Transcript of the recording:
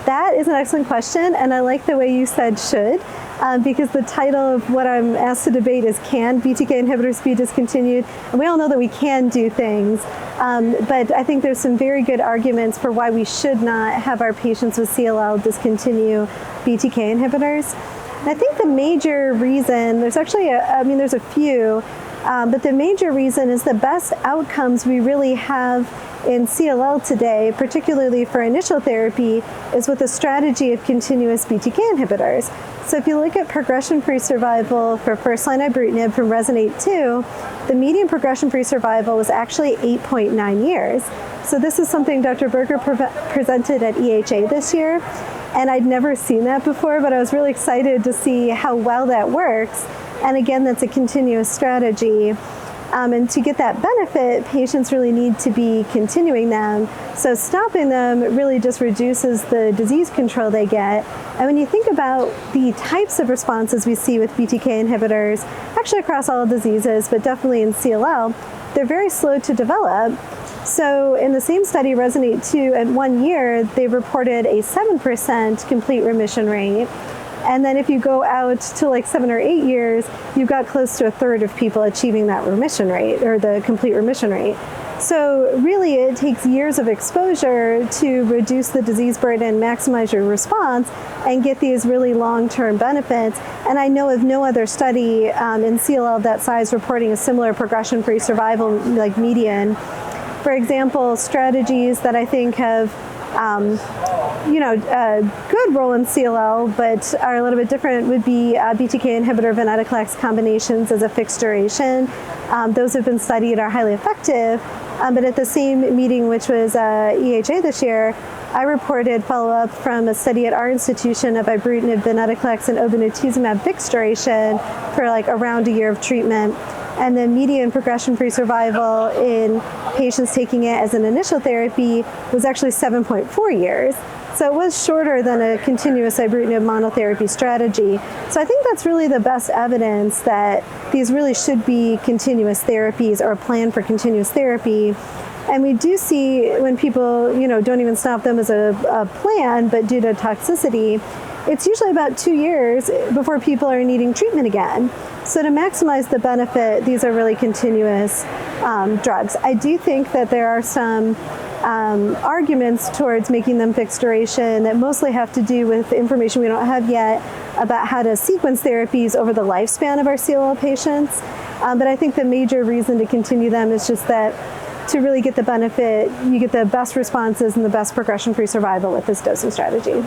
That is an excellent question, and I like the way you said should, because the title of what I'm asked to debate is, can BTK inhibitors be discontinued? And we all know that we can do things, but I think there's some very good arguments for why we should not have our patients with CLL discontinue BTK inhibitors. And I think the major reason, there's actually, there's a few, but the major reason is the best outcomes we really have in CLL today, particularly for initial therapy, is with a strategy of continuous BTK inhibitors. So if you look at progression-free survival for first-line ibrutinib from RESONATE-2, the median progression-free survival was actually 8.9 years. So this is something Dr. Berger presented at EHA this year, and I'd never seen that before, but I was really excited to see how well that works. And again, that's a continuous strategy. And to get that benefit, patients really need to be continuing them. So stopping them really just reduces the disease control they get. And when you think about the types of responses we see with BTK inhibitors, actually across all diseases, but definitely in CLL, they're very slow to develop. So in the same study, RESONATE-2, at 1 year, they reported a 7% complete remission rate. And then if you go out to like 7 or 8 years, you've got close to a third of people achieving that remission rate, or the complete remission rate. So really it takes years of exposure to reduce the disease burden, maximize your response, and get these really long-term benefits. And I know of no other study in CLL of that size reporting a similar progression-free survival, like median. For example, strategies that I think have a good role in CLL, but are a little bit different, would be BTK inhibitor venetoclax combinations as a fixed duration. Those have been studied, are highly effective, but at the same meeting, which was EHA this year, I reported follow-up from a study at our institution of ibrutinib, venetoclax, and obinutuzumab fixed duration for like around a year of treatment. And the median progression-free survival in patients taking it as an initial therapy was actually 7.4 years. So it was shorter than a continuous ibrutinib monotherapy strategy. So I think that's really the best evidence that these really should be continuous therapies, or a plan for continuous therapy. And we do see when people, don't even stop them as a plan, but due to toxicity, it's usually about 2 years before people are needing treatment again. So to maximize the benefit, these are really continuous drugs. I do think that there are some arguments towards making them fixed duration that mostly have to do with information we don't have yet about how to sequence therapies over the lifespan of our CLL patients. But I think the major reason to continue them is just that to really get the benefit, you get the best responses and the best progression-free survival with this dosing strategy.